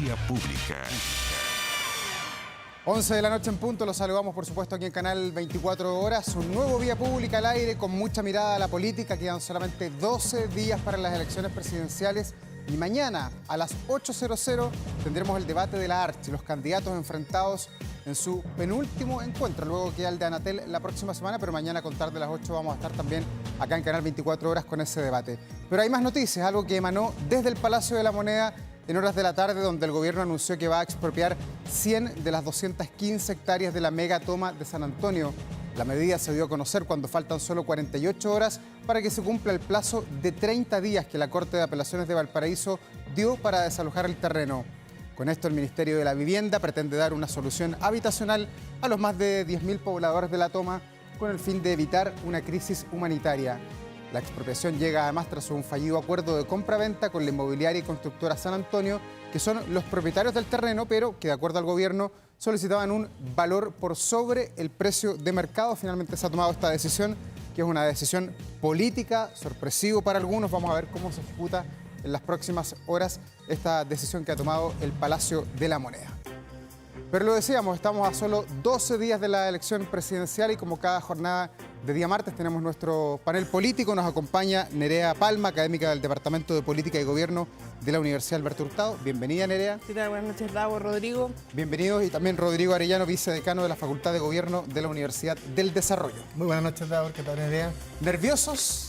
Vía Pública. 11 de la noche en punto, los saludamos por supuesto aquí en Canal 24 Horas, un nuevo Vía Pública al aire con mucha mirada a la política. Quedan solamente 12 días para las elecciones presidenciales y mañana a las 8:00 tendremos el debate de la Archi, los candidatos enfrentados en su penúltimo encuentro. Luego queda el de Anatel la próxima semana, pero mañana a contar de las 8 vamos a estar también acá en Canal 24 Horas con ese debate. Pero hay más noticias, algo que emanó desde el Palacio de la Moneda en horas de la tarde, donde el gobierno anunció que va a expropiar 100 de las 215 hectáreas de la megatoma de San Antonio. La medida se dio a conocer cuando faltan solo 48 horas para que se cumpla el plazo de 30 días que la Corte de Apelaciones de Valparaíso dio para desalojar el terreno. Con esto, el Ministerio de la Vivienda pretende dar una solución habitacional a los más de 10.000 pobladores de la toma con el fin de evitar una crisis humanitaria. La expropiación llega además tras un fallido acuerdo de compra-venta con la inmobiliaria y constructora San Antonio, que son los propietarios del terreno, pero que de acuerdo al gobierno solicitaban un valor por sobre el precio de mercado. Finalmente se ha tomado esta decisión, que es una decisión política, sorpresivo para algunos. Vamos a ver cómo se ejecuta en las próximas horas esta decisión que ha tomado el Palacio de la Moneda. Pero lo decíamos, estamos a solo 12 días de la elección presidencial y como cada jornada de día martes tenemos nuestro panel político. Nos acompaña Nerea Palma, académica del Departamento de Política y Gobierno de la Universidad Alberto Hurtado. Bienvenida, Nerea. ¿Qué tal? Buenas noches, Davo, Rodrigo. Bienvenidos. Y también Rodrigo Arellano, vicedecano de la Facultad de Gobierno de la Universidad del Desarrollo. Muy buenas noches, Davo. ¿Qué tal, Nerea? ¿Nerviosos?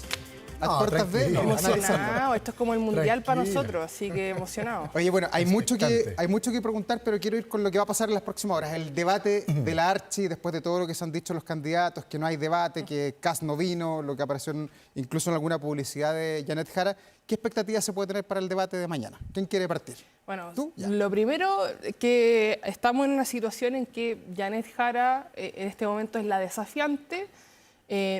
No, puertas de... Emocionado, esto es como el mundial para Tranquila. nosotros, así que emocionado. Oye, bueno, hay mucho que preguntar, pero quiero ir con lo que va a pasar en las próximas horas. El debate de la Archi, después de todo lo que se han dicho los candidatos, que no hay debate, que Kast no vino, lo que apareció incluso en alguna publicidad de Janet Jara. ¿Qué expectativas se puede tener para el debate de mañana? ¿Quién quiere partir? Bueno, ¿Tú? Ya. lo primero que estamos en una situación en que Janet Jara en este momento es la desafiante.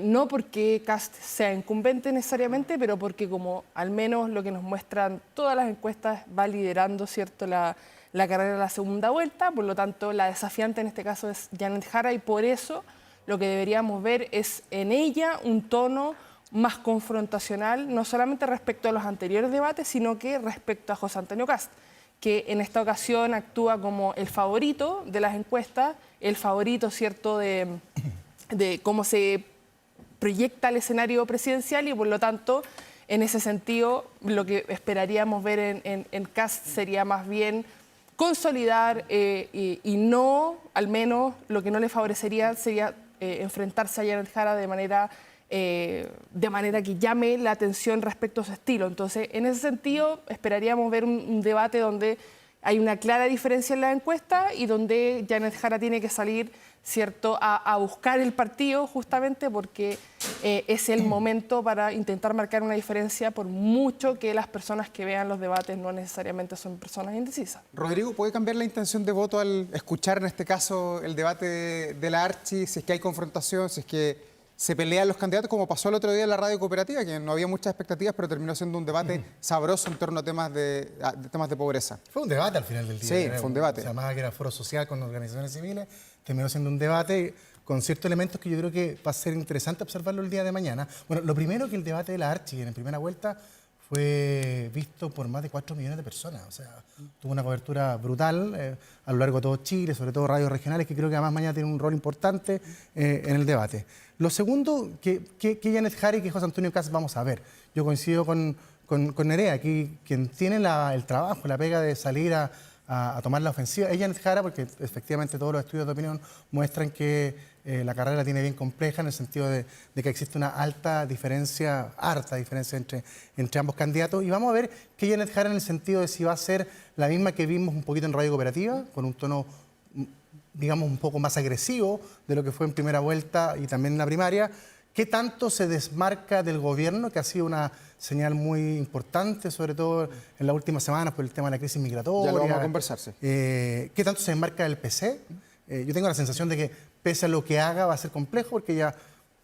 No porque Kast sea incumbente necesariamente, pero porque como al menos lo que nos muestran todas las encuestas va liderando, ¿cierto?, la carrera de la segunda vuelta. Por lo tanto, la desafiante en este caso es Janet Jara y por eso lo que deberíamos ver es en ella un tono más confrontacional, no solamente respecto a los anteriores debates, sino que respecto a José Antonio Kast, que en esta ocasión actúa como el favorito de las encuestas, el favorito, ¿cierto?, de cómo se proyecta el escenario presidencial y por lo tanto, en ese sentido, lo que esperaríamos ver en Kast sería más bien consolidar y no, al menos, lo que no le favorecería sería enfrentarse a Janet Jara de manera que llame la atención respecto a su estilo. Entonces, en ese sentido, esperaríamos ver un debate donde hay una clara diferencia en la encuesta y donde Janet Jara tiene que salir, ¿cierto?, a buscar el partido justamente porque es el momento para intentar marcar una diferencia, por mucho que las personas que vean los debates no necesariamente son personas indecisas. Rodrigo, ¿puede cambiar la intención de voto al escuchar en este caso el debate de la Archi? Si es que hay confrontación, si es que se pelean los candidatos, como pasó el otro día en la radio cooperativa, que no había muchas expectativas, pero terminó siendo un debate sabroso en torno a temas de pobreza. Fue un debate al final del día. Sí, fue un debate. Se llamaba que era foro social con organizaciones civiles. Terminó siendo un debate con ciertos elementos que yo creo que va a ser interesante observarlo el día de mañana. Bueno, lo primero que el debate de la Archi en primera vuelta fue visto por más de 4 millones de personas. O sea, tuvo una cobertura brutal a lo largo de todo Chile, sobre todo radios regionales, que creo que además mañana tienen un rol importante en el debate. Lo segundo, que Janet Jara y que José Antonio Kast vamos a ver. Yo coincido con Nerea, aquí quien tiene el trabajo, la pega de salir a tomar la ofensiva es Janet Jara, porque efectivamente todos los estudios de opinión muestran que la carrera la tiene bien compleja en el sentido de que existe una harta diferencia entre ambos candidatos. Y vamos a ver que Janet Jara en el sentido de si va a ser la misma que vimos un poquito en Radio Cooperativa, con un tono, digamos, un poco más agresivo de lo que fue en primera vuelta y también en la primaria. ¿Qué tanto se desmarca del gobierno, que ha sido una señal muy importante, sobre todo en las últimas semanas por el tema de la crisis migratoria? Ya lo vamos a conversar, sí. ¿Qué tanto se desmarca del PC? Yo tengo la sensación de que, pese a lo que haga, va a ser complejo, porque ella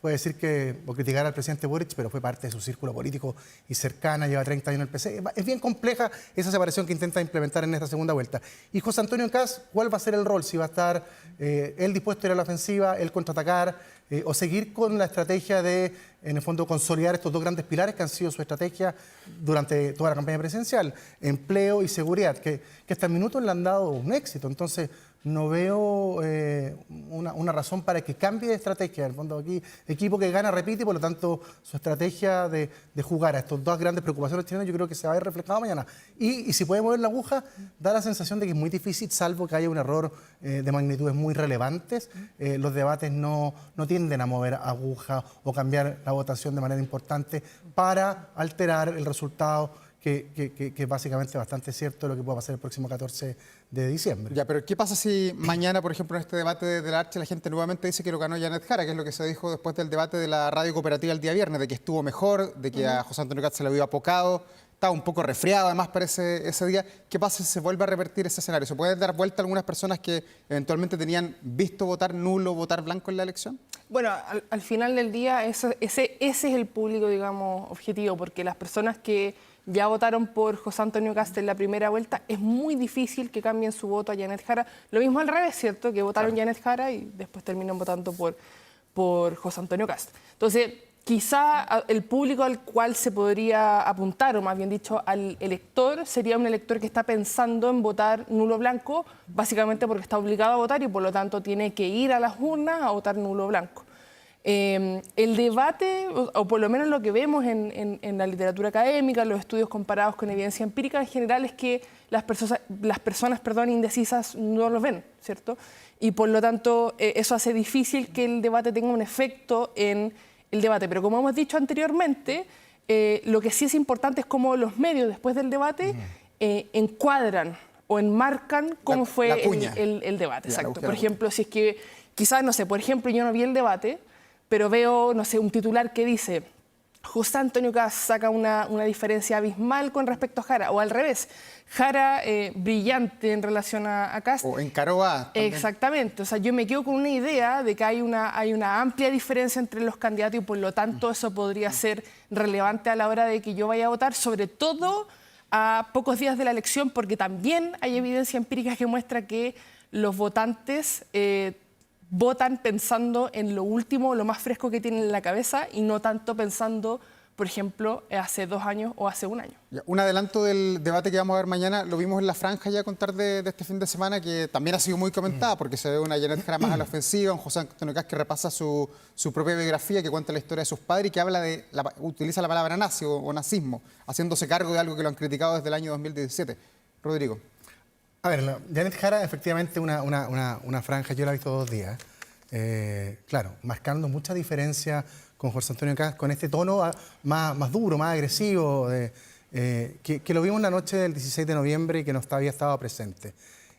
puede decir que, o criticar al presidente Boric, pero fue parte de su círculo político y cercana, lleva 30 años en el PC. Es bien compleja esa separación que intenta implementar en esta segunda vuelta. Y José Antonio Kast, ¿cuál va a ser el rol? Si va a estar él dispuesto a ir a la ofensiva, él contraatacar, o seguir con la estrategia de, en el fondo, consolidar estos dos grandes pilares que han sido su estrategia durante toda la campaña presidencial, empleo y seguridad, que hasta el minuto le han dado un éxito. Entonces, no veo una razón para que cambie de estrategia. En el fondo, aquí, equipo que gana repite, y por lo tanto, su estrategia de jugar a estas dos grandes preocupaciones chilenas, yo creo que se va a ver reflejado mañana. Y si puede mover la aguja, da la sensación de que es muy difícil, salvo que haya un error de magnitudes muy relevantes. Los debates no tienden a mover aguja o cambiar la votación de manera importante para alterar el resultado que es básicamente bastante cierto lo que pueda pasar el próximo 14 de diciembre. Ya, pero ¿qué pasa si mañana, por ejemplo, en este debate de la Archi, la gente nuevamente dice que lo ganó Janet Jara, que es lo que se dijo después del debate de la radio cooperativa el día viernes, de que estuvo mejor, de que a José Antonio Kast se le había apocado, estaba un poco resfriado además para ese día? ¿Qué pasa si se vuelve a revertir ese escenario? ¿Se pueden dar vuelta a algunas personas que eventualmente tenían visto votar nulo, votar blanco en la elección? Bueno, al final del día ese es el público, digamos, objetivo, porque las personas que ya votaron por José Antonio Kast en la primera vuelta, es muy difícil que cambien su voto a Janet Jara. Lo mismo al revés, ¿cierto? Que votaron Janet Jara y después terminan votando por José Antonio Kast. Entonces, quizá el público al cual se podría apuntar, o más bien dicho, al elector, sería un elector que está pensando en votar nulo blanco, básicamente porque está obligado a votar y por lo tanto tiene que ir a las urnas a votar nulo blanco. El debate, o por lo menos lo que vemos en la literatura académica, los estudios comparados con evidencia empírica, en general es que las personas indecisas no lo ven, ¿cierto? Y por lo tanto eso hace difícil que el debate tenga un efecto en el debate. Pero como hemos dicho anteriormente, lo que sí es importante es cómo los medios después del debate encuadran o enmarcan cómo fue el debate. Exacto. Por ejemplo, si es que quizás, no sé, por ejemplo, yo no vi el debate, pero veo, no sé, un titular que dice José Antonio Kast saca una diferencia abismal con respecto a Jara, o al revés, Jara brillante en relación a Kast. O encaró a... también. Exactamente, o sea, yo me quedo con una idea de que hay una amplia diferencia entre los candidatos y por lo tanto eso podría ser relevante a la hora de que yo vaya a votar, sobre todo a pocos días de la elección, porque también hay evidencia empírica que muestra que los votantes votan pensando en lo último, lo más fresco que tienen en la cabeza y no tanto pensando, por ejemplo, hace 2 años o hace 1 año. Un adelanto del debate que vamos a ver mañana, lo vimos en la franja ya contar de este fin de semana, que también ha sido muy comentada, porque se ve una Janet Jara más a la ofensiva, un José Antonio Kast que repasa su propia biografía, que cuenta la historia de sus padres y que habla utiliza la palabra nazi o nazismo, haciéndose cargo de algo que lo han criticado desde el año 2017. Rodrigo. A ver, Janet Jara, efectivamente, una franja, yo la he visto 2 días. Claro, marcando mucha diferencia con José Antonio Kast, con este tono más duro, más agresivo, que lo vimos la noche del 16 de noviembre y que no había estado presente.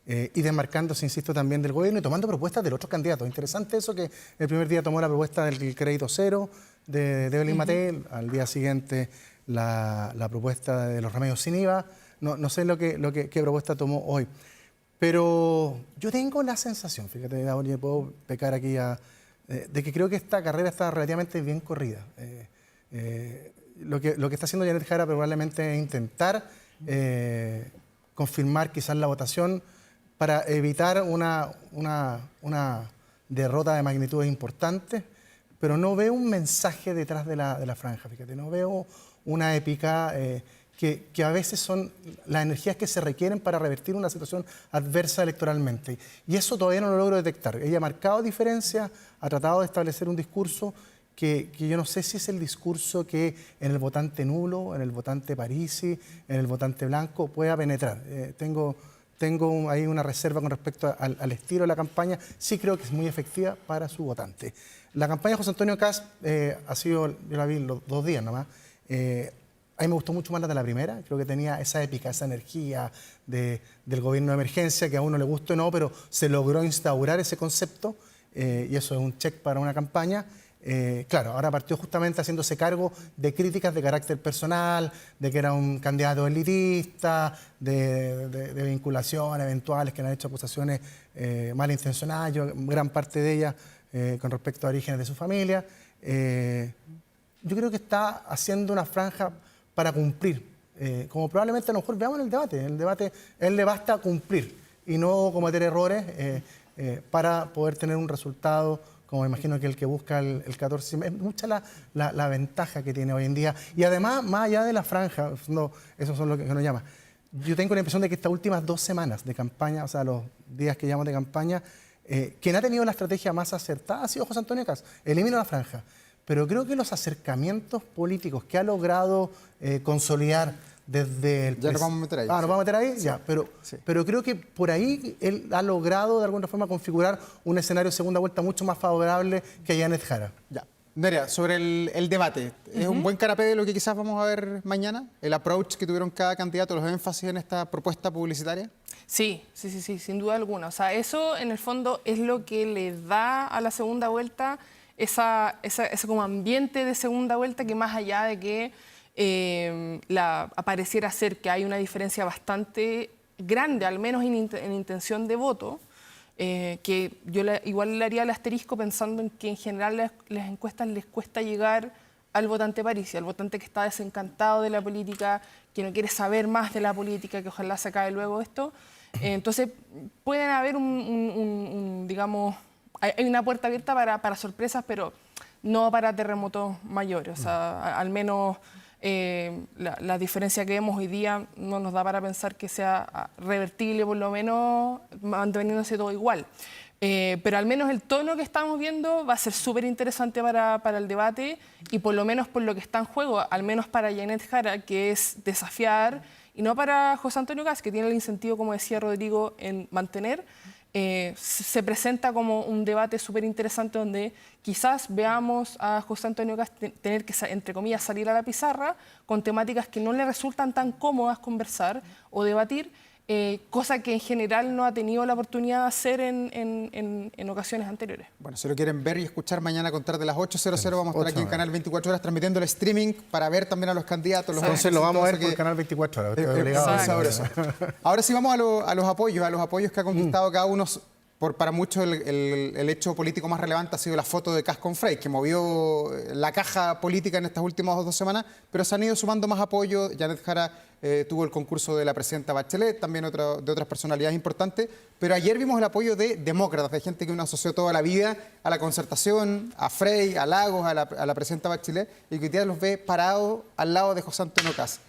Y desmarcándose, insisto, también del gobierno y tomando propuestas de los otros candidatos. Interesante eso, que el primer día tomó la propuesta del crédito cero de Evelyn Matei, al día siguiente la propuesta de los remedios sin IVA. No sé qué propuesta tomó hoy. Pero yo tengo la sensación, fíjate, yo puedo pecar aquí, de que creo que esta carrera está relativamente bien corrida. Lo que está haciendo Janet Jara probablemente es intentar confirmar quizás la votación para evitar una derrota de magnitudes importantes, pero no veo un mensaje detrás de la franja, fíjate, no veo una épica que a veces son las energías que se requieren para revertir una situación adversa electoralmente. Y eso todavía no lo logro detectar. Ella ha marcado diferencias, ha tratado de establecer un discurso que yo no sé si es el discurso que en el votante nulo, en el votante parisi, en el votante blanco pueda penetrar. Tengo ahí una reserva con respecto al estilo de la campaña. Sí creo que es muy efectiva para su votante. La campaña de José Antonio Kast ha sido, yo la vi los 2 días nomás, a mí me gustó mucho más la de la primera, creo que tenía esa épica, esa energía del gobierno de emergencia, que a uno le gustó o no, pero se logró instaurar ese concepto y eso es un check para una campaña. Claro, ahora partió justamente haciéndose cargo de críticas de carácter personal, de que era un candidato elitista, de vinculaciones eventuales que le han hecho acusaciones malintencionadas, gran parte de ellas con respecto a orígenes de su familia. yo creo que está haciendo una franja para cumplir. Como probablemente a lo mejor veamos en el debate. En el debate a él le basta cumplir y no cometer errores para poder tener un resultado como me imagino que el que busca el 14. Es mucha la ventaja que tiene hoy en día. Y además, más allá de la franja, no, esos son lo que nos llama. Yo tengo la impresión de que estas últimas 2 semanas de campaña, o sea, los días que llamamos de campaña, quien ha tenido la estrategia más acertada ha sido José Antonio Kast. Elimino la franja. Pero creo que los acercamientos políticos que ha logrado consolidar desde el... Ya nos vamos a meter ahí. ¿Nos vamos a meter ahí? Sí. Ya, pero, Sí. pero creo que por ahí él ha logrado de alguna forma configurar un escenario de segunda vuelta mucho más favorable que Janet Jara. Ya. Nerea, sobre el debate, ¿es un buen canapé de lo que quizás vamos a ver mañana? ¿El approach que tuvieron cada candidato, los énfasis en esta propuesta publicitaria? Sí, sin duda alguna. O sea, eso en el fondo es lo que le da a la segunda vuelta ese como ambiente de segunda vuelta que más allá de que pareciera ser que hay una diferencia bastante grande, al menos en intención de voto, que yo igual le haría el asterisco pensando en que en general las encuestas les cuesta llegar al votante Parisi, al votante que está desencantado de la política, que no quiere saber más de la política, que ojalá se acabe luego esto. Entonces, pueden haber digamos, hay una puerta abierta para sorpresas, pero no para terremotos mayores. O sea, al menos la diferencia que vemos hoy día no nos da para pensar que sea revertible, por lo menos manteniéndose todo igual. Pero al menos el tono que estamos viendo va a ser súper interesante para el debate y por lo menos por lo que está en juego, al menos para Janet Jara, que es desafiar, y no para José Antonio Kast, que tiene el incentivo, como decía Rodrigo, en mantener. Se presenta como un debate súper interesante donde quizás veamos a José Antonio Kast tener que, entre comillas, salir a la pizarra con temáticas que no le resultan tan cómodas conversar o debatir, cosa que en general no ha tenido la oportunidad de hacer en ocasiones anteriores. Bueno, si lo quieren ver y escuchar mañana a contar de las 8:00, vamos a estar aquí en Canal 24 Horas transmitiendo el streaming para ver también a los candidatos. Entonces lo vamos a ver por Canal 24 Horas. Estoy obligado a sabroso. Ahora sí vamos a los apoyos que ha conquistado cada uno. Para muchos el hecho político más relevante ha sido la foto de Kast con Frey, que movió la caja política en estas últimas 2 semanas, pero se han ido sumando más apoyos. Janet Jara tuvo el concurso de la presidenta Bachelet, también de otras personalidades importantes, pero ayer vimos el apoyo de demócratas, de gente que uno asoció toda la vida a la Concertación, a Frey, a Lagos, a la presidenta Bachelet, y que hoy día los ve parados al lado de José Antonio Kast.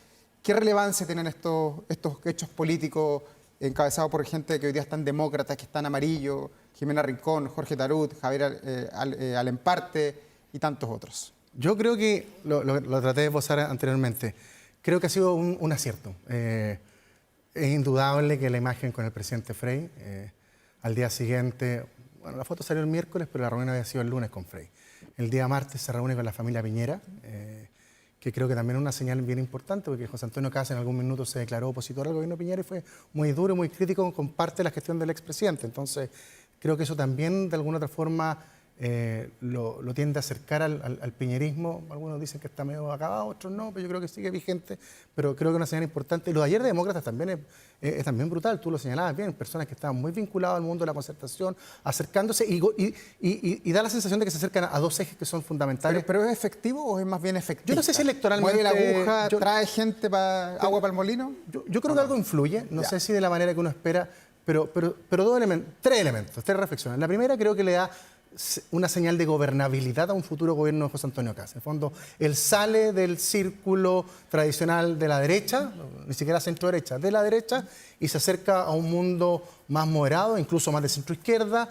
¿Qué relevancia tienen estos hechos políticos encabezado por gente que hoy día están demócratas, que están amarillo, Jimena Rincón, Jorge Tarut, Javier Alemparte y tantos otros? Yo creo que, lo traté de esbozar anteriormente, creo que ha sido un acierto. Es indudable que la imagen con el presidente Frey, al día siguiente, bueno, la foto salió el miércoles, pero la reunión había sido el lunes con Frey. El día martes se reúne con la familia Piñera, que creo que también es una señal bien importante, porque José Antonio Kast en algún minuto se declaró opositor al gobierno de Piñera y fue muy duro y muy crítico con parte de la gestión del expresidente. Entonces, creo que eso también, de alguna otra forma, lo tiende a acercar al piñerismo. Algunos dicen que está medio acabado, otros no, pero yo creo que sigue vigente, pero creo que es una señal importante. Y lo de ayer de demócratas también es también brutal, tú lo señalabas bien, personas que estaban muy vinculadas al mundo de la concertación, acercándose y da la sensación de que se acercan a 2 ejes que son fundamentales. ¿Pero es efectivo o es más bien efectivo? Yo no sé si electoralmente... ¿Mueve la aguja, trae gente para agua para el molino? Yo creo que algo influye, no sé si de la manera que uno espera, pero 3 elementos, 3 reflexiones. La primera creo que le da una señal de gobernabilidad a un futuro gobierno de José Antonio Kast. En el fondo, él sale del círculo tradicional de la derecha, ni siquiera centro-derecha, de la derecha, y se acerca a un mundo más moderado, incluso más de centro-izquierda,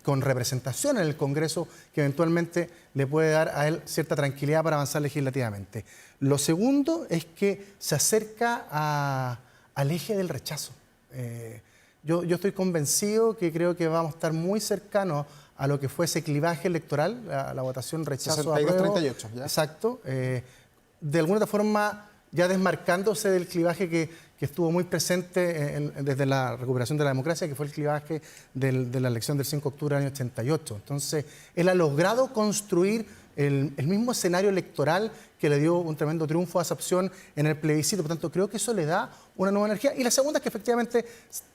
con representación en el Congreso que eventualmente le puede dar a él cierta tranquilidad para avanzar legislativamente. Lo segundo es que se acerca al eje del rechazo. Yo estoy convencido que creo que vamos a estar muy cercanos a lo que fue ese clivaje electoral, la votación rechazo a 62-38, ¿ya? Exacto. De alguna otra forma, ya desmarcándose del clivaje que estuvo muy presente desde la recuperación de la democracia, que fue el clivaje de la elección del 5 de octubre del año 88. Entonces, él ha logrado construir el mismo escenario electoral que le dio un tremendo triunfo a esa opción en el plebiscito. Por tanto, creo que eso le da una nueva energía. Y la segunda es que efectivamente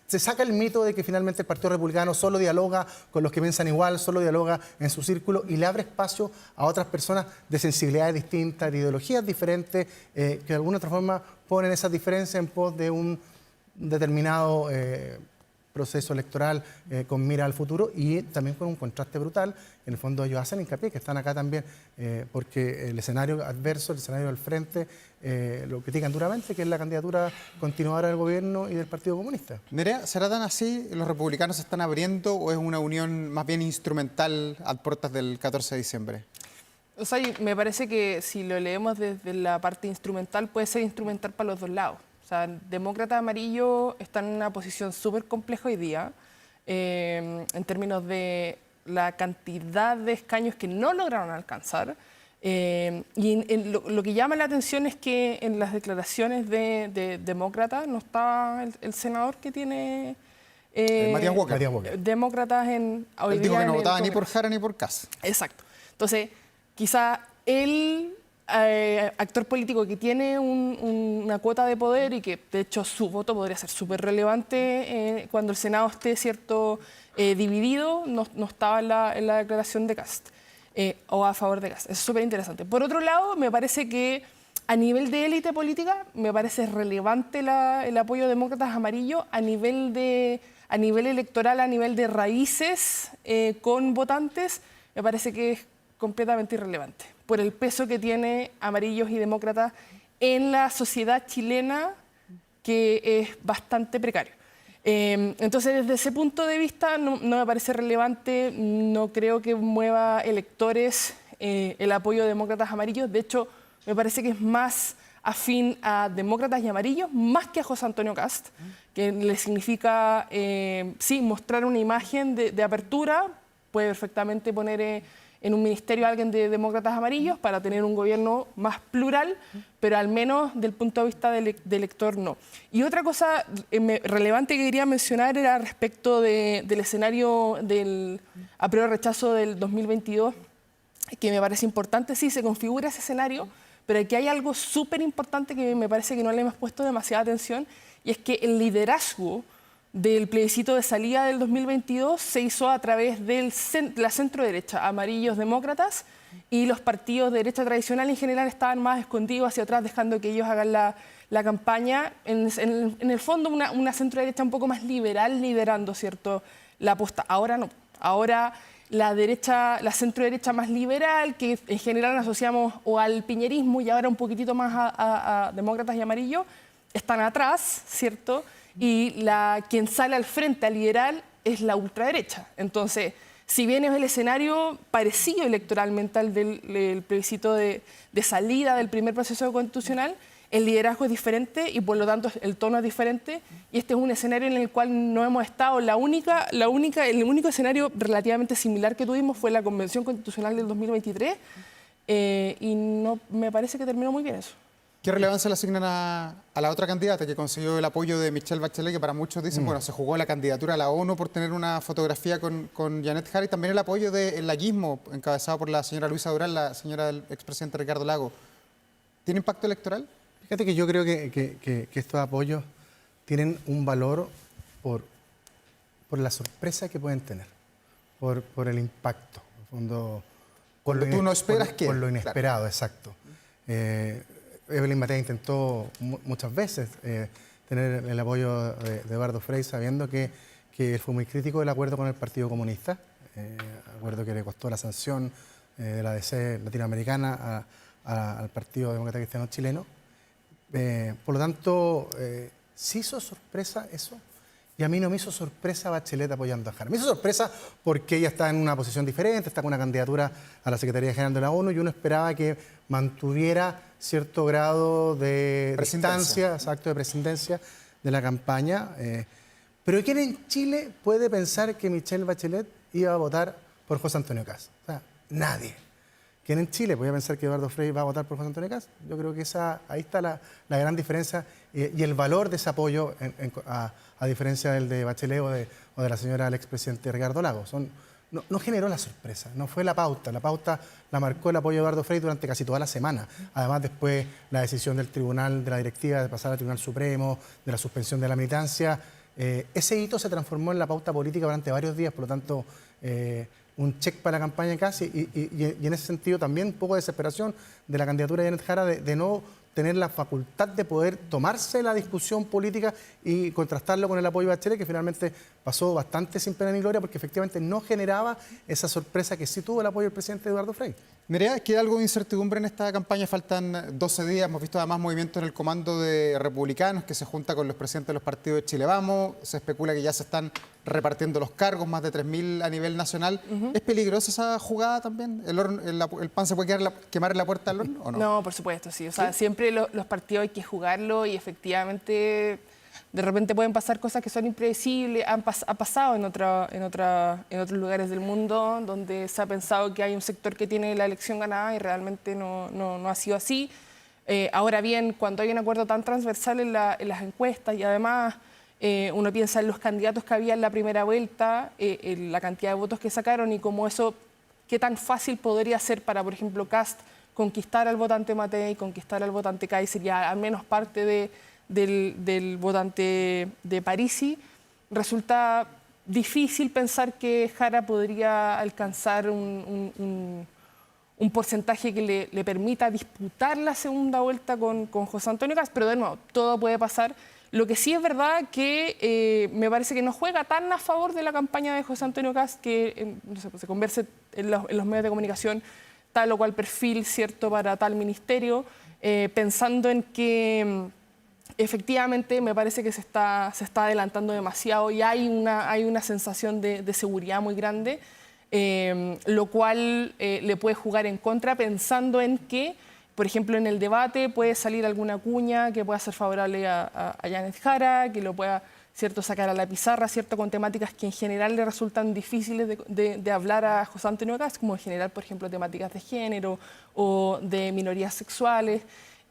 se saca el mito de que finalmente el Partido Republicano solo dialoga con los que piensan igual, solo dialoga en su círculo y le abre espacio a otras personas de sensibilidades distintas, de ideologías diferentes, que de alguna otra forma ponen esas diferencias en pos de un determinado proceso electoral con mira al futuro y también con un contraste brutal. En el fondo ellos hacen hincapié que están acá también porque el escenario adverso, el escenario del frente, lo critican duramente, que es la candidatura continuadora del gobierno y del Partido Comunista. Nerea, ¿será tan así? ¿Los republicanos se están abriendo o es una unión más bien instrumental a puertas del 14 de diciembre? O sea, me parece que si lo leemos desde la parte instrumental, puede ser instrumental para los dos lados. O sea, demócrata amarillo están en una posición súper compleja hoy día, en términos de la cantidad de escaños que no lograron alcanzar. Lo que llama la atención es que en las declaraciones de demócrata no está el senador que tiene... Matías Walker. Demócratas hoy Él dijo día que no en el votaba ni por Congreso. Jara ni por Kast. Exacto. Entonces, quizá el actor político que tiene una cuota de poder y que de hecho su voto podría ser súper relevante cuando el Senado esté dividido, no estaba en la declaración de Kast o a favor de Kast. Es súper interesante. Por otro lado, me parece que a nivel de élite política me parece relevante el apoyo de demócratas amarillos a nivel electoral, a nivel de raíces con votantes, me parece que es completamente irrelevante por el peso que tiene amarillos y demócratas en la sociedad chilena, que es bastante precario. Entonces, desde ese punto de vista, no me parece relevante, no creo que mueva electores el apoyo de demócratas amarillos. De hecho, me parece que es más afín a demócratas y amarillos, más que a José Antonio Kast, que le significa, sí, mostrar una imagen de apertura, puede perfectamente poner en un ministerio a alguien de demócratas amarillos para tener un gobierno más plural, pero al menos del punto de vista del elector no. Y otra cosa relevante que quería mencionar era respecto del escenario del apruebo-rechazo del 2022, que me parece importante. Sí, se configura ese escenario, pero aquí hay algo súper importante que me parece que no le hemos puesto demasiada atención, y es que el liderazgo del plebiscito de salida del 2022 se hizo a través de la centro-derecha, amarillos demócratas, y los partidos de derecha tradicional en general estaban más escondidos hacia atrás, dejando que ellos hagan la campaña. En el fondo, una centro-derecha un poco más liberal liderando, ¿cierto?, la aposta. Ahora no. Ahora la centro-derecha más liberal, que en general asociamos o al piñerismo y ahora un poquitito más a demócratas y amarillos, están atrás, ¿cierto?, y quien sale al frente a liderar es la ultraderecha. Entonces, si bien es el escenario parecido electoralmente al del plebiscito de salida del primer proceso constitucional, el liderazgo es diferente y por lo tanto el tono es diferente, y este es un escenario en el cual no hemos estado. El único escenario relativamente similar que tuvimos fue la Convención Constitucional del 2023 y no me parece que terminó muy bien eso. ¿Qué relevancia le asignan a la otra candidata que consiguió el apoyo de Michelle Bachelet, que para muchos dicen, bueno, se jugó la candidatura a la ONU por tener una fotografía con Janet Jara, y también el apoyo del laguismo encabezado por la señora Luisa Durán, la señora del expresidente Ricardo Lagos? ¿Tiene impacto electoral? Fíjate que yo creo que estos apoyos tienen un valor por la sorpresa que pueden tener, por el impacto, en el fondo, Por lo que tú no esperas que... Por lo inesperado, claro. Exacto. Evelyn Matei intentó muchas veces tener el apoyo de Eduardo Frei, sabiendo que él fue muy crítico del acuerdo con el Partido Comunista, acuerdo que le costó la sanción de la ADC latinoamericana al Partido Demócrata Cristiano Chileno. Por lo tanto, sí hizo sorpresa eso, y a mí no me hizo sorpresa Bachelet apoyando a Jara. Me hizo sorpresa porque ella está en una posición diferente, está con una candidatura a la Secretaría General de la ONU, y uno esperaba que mantuviera cierto grado de distancia, exacto, de prescindencia de la campaña. Pero ¿quién en Chile puede pensar que Michelle Bachelet iba a votar por José Antonio Kast? O sea, nadie. ¿Quién en Chile podía pensar que Eduardo Frei va a votar por José Antonio Kast? Yo creo que ahí está la gran diferencia y el valor de ese apoyo, a diferencia del de Bachelet o de la señora del expresidente Ricardo Lagos. no generó la sorpresa, no fue la pauta. La pauta la marcó el apoyo de Eduardo Frei durante casi toda la semana. Además, después la decisión del tribunal, de la directiva de pasar al Tribunal Supremo, de la suspensión de la militancia. Ese hito se transformó en la pauta política durante varios días, por lo tanto, un check para la campaña casi, y en ese sentido también un poco de desesperación de la candidatura de Janet Jara de no tener la facultad de poder tomarse la discusión política y contrastarlo con el apoyo de Bachelet, que finalmente pasó bastante sin pena ni gloria, porque efectivamente no generaba esa sorpresa que sí tuvo el apoyo del presidente Eduardo Frei. Nerea, ¿queda algo de incertidumbre en esta campaña? Faltan 12 días, hemos visto además movimiento en el comando de republicanos que se junta con los presidentes de los partidos de Chile Vamos, se especula que ya se están repartiendo los cargos, más de 3.000 a nivel nacional. ¿Es peligrosa esa jugada también? ¿El pan se puede quemar en la puerta del horno o no? No, por supuesto, sí. O sea, siempre los partidos hay que jugarlo y efectivamente de repente pueden pasar cosas que son impredecibles. Ha pasado en otros lugares del mundo donde se ha pensado que hay un sector que tiene la elección ganada y realmente no ha sido así. Ahora bien, cuando hay un acuerdo tan transversal en las encuestas y además uno piensa en los candidatos que había en la primera vuelta, en la cantidad de votos que sacaron y cómo eso, qué tan fácil podría ser para, por ejemplo, Kast conquistar al votante Matei, conquistar al votante Kaiser, ya al menos parte del votante de Parisi, resulta difícil pensar que Jara podría alcanzar un porcentaje que le permita disputar la segunda vuelta con José Antonio Kast, pero de nuevo, todo puede pasar. Lo que sí es verdad que me parece que no juega tan a favor de la campaña de José Antonio Kast que no sé, pues, se converse en los medios de comunicación tal o cual perfil, ¿cierto?, para tal ministerio, pensando en que efectivamente me parece que se está adelantando demasiado y hay una sensación de seguridad muy grande, lo cual le puede jugar en contra pensando en que, por ejemplo, en el debate puede salir alguna cuña que pueda ser favorable a Janet Jara, que lo pueda, ¿cierto?, sacar a la pizarra, ¿cierto?, con temáticas que en general le resultan difíciles de hablar a José Antonio Kast, como en general, por ejemplo, temáticas de género o de minorías sexuales.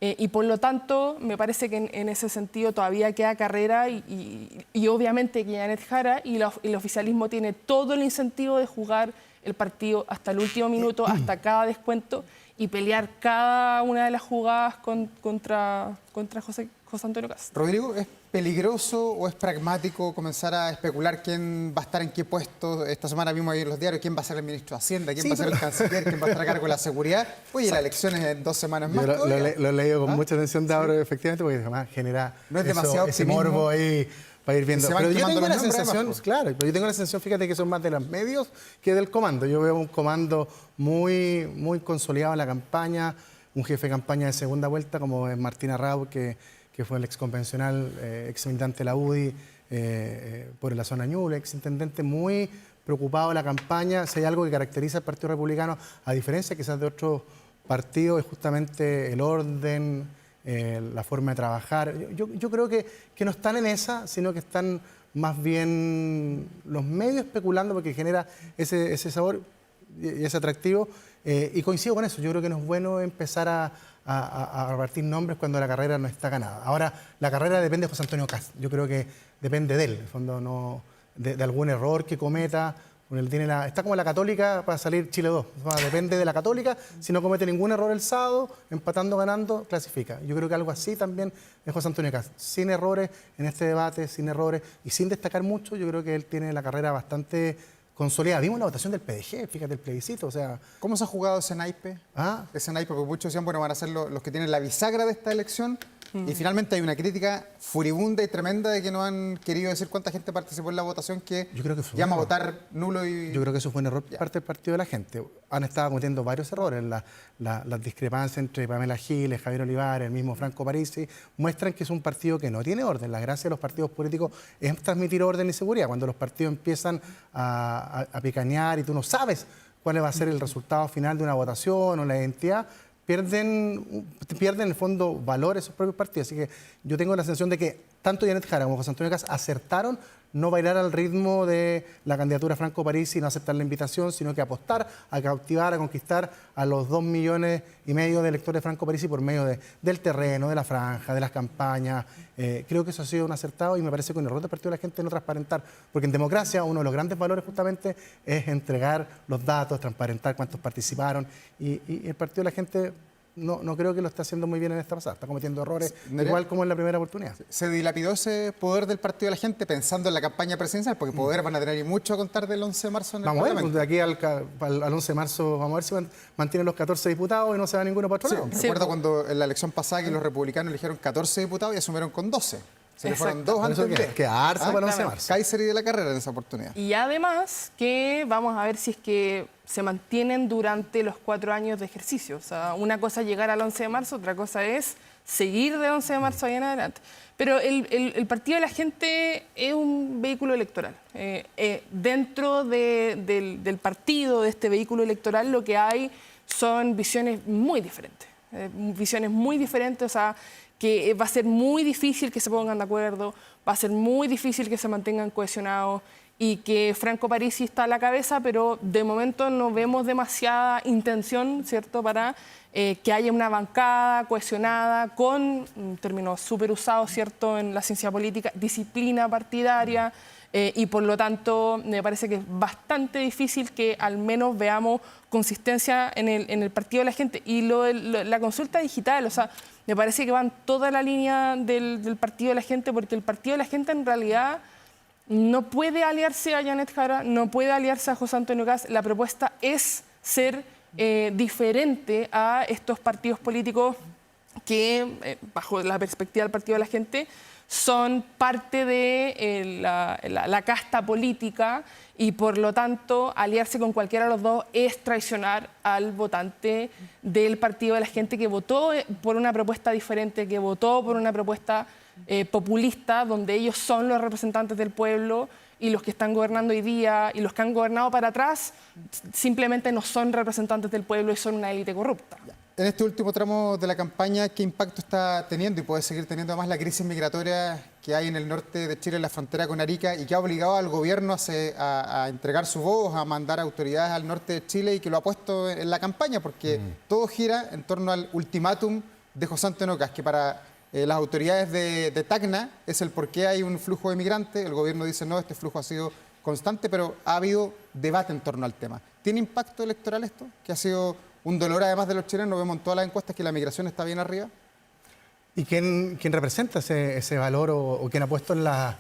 Y por lo tanto, me parece que en ese sentido todavía queda carrera y obviamente que Janet Jara y el oficialismo tiene todo el incentivo de jugar el partido hasta el último minuto, hasta cada descuento y pelear cada una de las jugadas contra José Antonio Kast. Rodrigo, ¿es peligroso o es pragmático comenzar a especular quién va a estar en qué puesto? Esta semana vimos ahí en los diarios quién va a ser el ministro de Hacienda, quién va a ser el canciller, quién va a estar a cargo de la seguridad. Oye, las elecciones en 2 semanas más. Yo lo he leído con mucha atención de ahora, efectivamente, porque además genera no es demasiado ese morbo ahí para ir viendo. Pero yo tengo la sensación, además, claro, pero yo tengo la sensación, fíjate, que son más de los medios que del comando. Yo veo un comando muy consolidado en la campaña, un jefe de campaña de segunda vuelta como es Martín Arrau, que fue el exconvencional, exmilitante de la UDI por la zona Ñuble, exintendente muy preocupado de la campaña. Si hay algo que caracteriza al Partido Republicano, a diferencia quizás de otros partidos, es justamente el orden, la forma de trabajar. Yo creo que no están en esa, sino que están más bien los medios especulando porque genera ese sabor y ese atractivo. Y coincido con eso, yo creo que no es bueno empezar a repartir nombres cuando la carrera no está ganada. Ahora, la carrera depende de José Antonio Kast, yo creo que depende de él, en el fondo no, de algún error que cometa. Él está como la Católica para salir Chile 2, o sea, depende de la Católica, si no comete ningún error el sábado, empatando, ganando, clasifica. Yo creo que algo así también es José Antonio Kast, sin errores en este debate, sin errores y sin destacar mucho, yo creo que él tiene la carrera bastante consolidada. Vimos la votación del PDG, fíjate, el plebiscito, o sea... ¿Cómo se ha jugado ese naipe? Ese naipe, porque muchos decían, bueno, van a ser los que tienen la bisagra de esta elección. Y finalmente hay una crítica furibunda y tremenda de que no han querido decir cuánta gente participó en la votación que llama a votar nulo y... Yo creo que eso fue un error por parte del partido de la gente. Han estado cometiendo varios errores. Las discrepancias entre Pamela Giles, Javier Olivares, el mismo Franco Parisi, muestran que es un partido que no tiene orden. La gracia de los partidos políticos es transmitir orden y seguridad. Cuando los partidos empiezan a picañear y tú no sabes cuál va a ser el resultado final de una votación o la identidad, pierden en el fondo valor esos propios partidos. Así que yo tengo la sensación de que tanto Janet Jara como José Antonio Kast acertaron no bailar al ritmo de la candidatura Franco Parisi y no aceptar la invitación, sino que apostar a cautivar, a conquistar a los 2,5 millones de electores de Franco Parisi por medio del terreno, de la franja, de las campañas. Creo que eso ha sido un acertado y me parece que un error del Partido de la Gente no transparentar, porque en democracia uno de los grandes valores justamente es entregar los datos, transparentar cuántos participaron y el Partido de la Gente no creo que lo esté haciendo muy bien en esta pasada, está cometiendo errores igual como en la primera oportunidad. ¿Se dilapidó ese poder del Partido de la Gente pensando en la campaña presidencial? Porque poder van a tener y mucho a contar del 11 de marzo en el Parlamento. Parlamento. De aquí al 11 de marzo vamos a ver si mantienen los 14 diputados y no se va ninguno para otro lado. Recuerdo cuando en la elección pasada que los republicanos eligieron 14 diputados y asumieron con 12. Se le fueron 2 antes de quedarse para el 11 de marzo. Kaiser y de la Carrera en esa oportunidad. Y además que vamos a ver si es que se mantienen durante los 4 años de ejercicio. O sea, una cosa es llegar al 11 de marzo, otra cosa es seguir del 11 de marzo ahí en adelante. Pero el Partido de la Gente es un vehículo electoral. Dentro del partido, de este vehículo electoral, lo que hay son visiones muy diferentes. O sea, que va a ser muy difícil que se pongan de acuerdo, va a ser muy difícil que se mantengan cohesionados y que Franco Parisi está a la cabeza, pero de momento no vemos demasiada intención, ¿cierto?, para que haya una bancada cohesionada con, un término súper usado, ¿cierto?, en la ciencia política, disciplina partidaria. Y por lo tanto me parece que es bastante difícil que al menos veamos consistencia en el Partido de la Gente. Y la consulta digital, o sea, me parece que van toda la línea del Partido de la Gente, porque el Partido de la Gente en realidad no puede aliarse a Janet Jara, no puede aliarse a José Antonio Kast. La propuesta es ser diferente a estos partidos políticos que, bajo la perspectiva del Partido de la Gente, son parte de la casta política y por lo tanto aliarse con cualquiera de los dos es traicionar al votante del Partido de la Gente que votó por una propuesta diferente, que votó por una propuesta populista, donde ellos son los representantes del pueblo y los que están gobernando hoy día y los que han gobernado para atrás simplemente no son representantes del pueblo y son una élite corrupta. En este último tramo de la campaña, ¿qué impacto está teniendo y puede seguir teniendo además la crisis migratoria que hay en el norte de Chile, en la frontera con Arica, y que ha obligado al gobierno a entregar su voz, a mandar autoridades al norte de Chile y que lo ha puesto en la campaña? Porque todo gira en torno al ultimátum de José Antonio Kast, que para las autoridades de Tacna es el por qué hay un flujo de migrantes. El gobierno dice no, este flujo ha sido constante, pero ha habido debate en torno al tema. ¿Tiene impacto electoral esto? Que ha sido un dolor además de los chilenos, vemos en todas las encuestas que la migración está bien arriba. ¿Y quién representa ese valor o quién ha puesto en la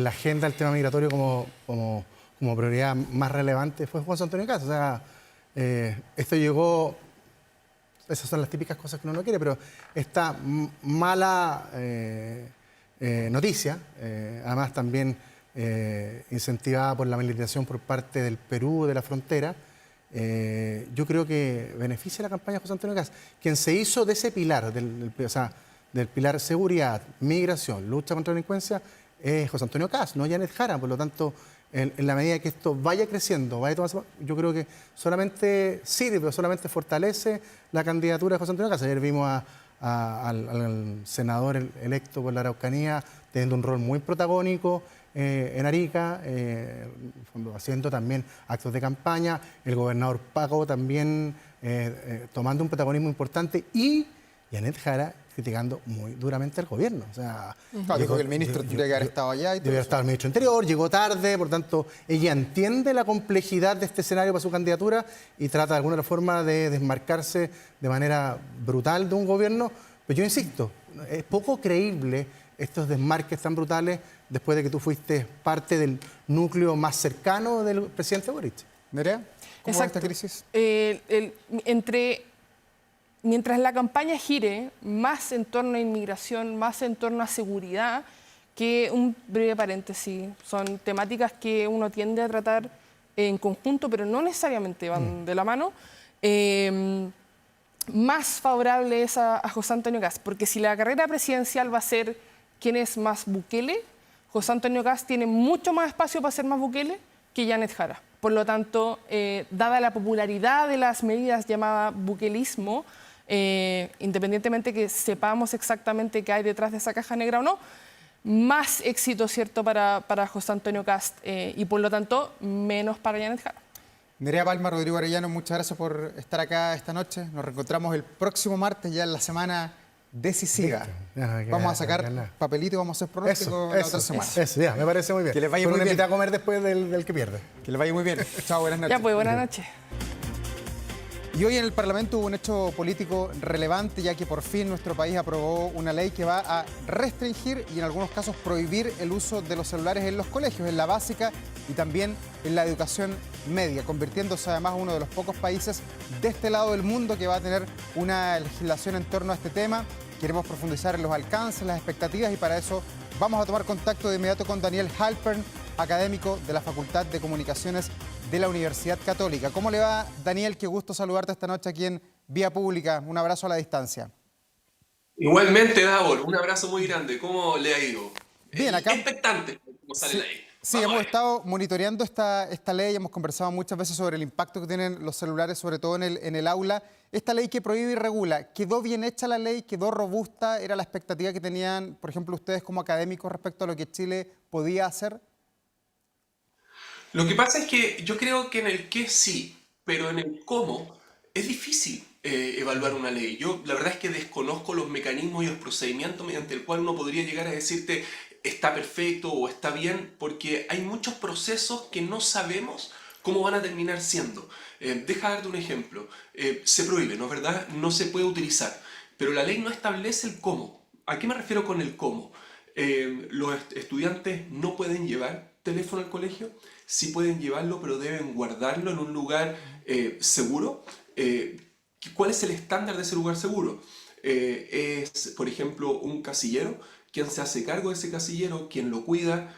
agenda el tema migratorio como prioridad más relevante? Fue José Antonio Kast. O sea, esto llegó, esas son las típicas cosas que uno no quiere, pero esta mala noticia, además también incentivada por la militarización por parte del Perú, de la frontera, yo creo que beneficia la campaña de José Antonio Kast, quien se hizo de ese pilar, del pilar seguridad, migración, lucha contra la delincuencia, es José Antonio Kast, no Janet Jara. Por lo tanto, en la medida que esto vaya creciendo, yo creo que solamente sirve, solamente fortalece la candidatura de José Antonio Kast. Ayer vimos al senador electo por la Araucanía teniendo un rol muy protagónico en Arica, haciendo también actos de campaña, el gobernador Paco también tomando un protagonismo importante y Janet Jara criticando muy duramente al gobierno. O sea, dijo que el ministro tendría que haber estado allá. Debería estar el ministro Interior, llegó tarde, por tanto, ella entiende la complejidad de este escenario para su candidatura y trata de alguna forma de desmarcarse de manera brutal de un gobierno. Pero yo insisto, es poco creíble estos desmarques tan brutales después de que tú fuiste parte del núcleo más cercano del presidente Boric. Nerea, ¿cómo va esta crisis? Mientras la campaña gire más en torno a inmigración, más en torno a seguridad, que un breve paréntesis, son temáticas que uno tiende a tratar en conjunto, pero no necesariamente van de la mano, más favorable es a José Antonio Kast, porque si la carrera presidencial va a ser quién es más Bukele, José Antonio Kast tiene mucho más espacio para ser más Bukele que Janet Jara. Por lo tanto, dada la popularidad de las medidas llamadas bukelismo, independientemente que sepamos exactamente qué hay detrás de esa caja negra o no, más éxito, ¿cierto?, para José Antonio Kast y por lo tanto menos para Janet Jara. Nerea Palma, Rodrigo Arellano, muchas gracias por estar acá esta noche. Nos reencontramos el próximo martes, ya en la semana decisiva. Vamos a sacar papelito y vamos a hacer pronóstico la otra semana. Eso, ya, me parece muy bien. Que les vaya muy bien. A comer después del que pierde. Que les vaya muy bien. Chao, buenas noches. Ya pues, buenas noches. Y hoy en el Parlamento hubo un hecho político relevante, ya que por fin nuestro país aprobó una ley que va a restringir y en algunos casos prohibir el uso de los celulares en los colegios, en la básica y también en la educación media, convirtiéndose además uno de los pocos países de este lado del mundo que va a tener una legislación en torno a este tema. Queremos profundizar en los alcances, las expectativas y para eso vamos a tomar contacto de inmediato con Daniel Halpern, académico de la Facultad de Comunicaciones de la Universidad Católica. ¿Cómo le va, Daniel? Qué gusto saludarte esta noche aquí en Vía Pública. Un abrazo a la distancia. Igualmente, Davor, un abrazo muy grande. ¿Cómo le ha ido? Bien, acá. Expectante, como sale la ley. Sí, hemos estado monitoreando esta ley, hemos conversado muchas veces sobre el impacto que tienen los celulares, sobre todo en el aula. Esta ley que prohíbe y regula, ¿quedó bien hecha la ley? ¿Quedó robusta? ¿Era la expectativa que tenían, por ejemplo, ustedes como académicos respecto a lo que Chile podía hacer? Lo que pasa es que yo creo que en el qué sí, pero en el cómo es difícil evaluar una ley. Yo la verdad es que desconozco los mecanismos y los procedimientos mediante el cual uno podría llegar a decirte está perfecto o está bien, porque hay muchos procesos que no sabemos cómo van a terminar siendo. Deja darte un ejemplo. Se prohíbe, ¿no es verdad? No se puede utilizar, pero la ley no establece el cómo. ¿A qué me refiero con el cómo? Los estudiantes no pueden llevar teléfono al colegio, sí pueden llevarlo, pero deben guardarlo en un lugar seguro. ¿Cuál es el estándar de ese lugar seguro? Es, por ejemplo, un casillero. ¿Quién se hace cargo de ese casillero? ¿Quién lo cuida?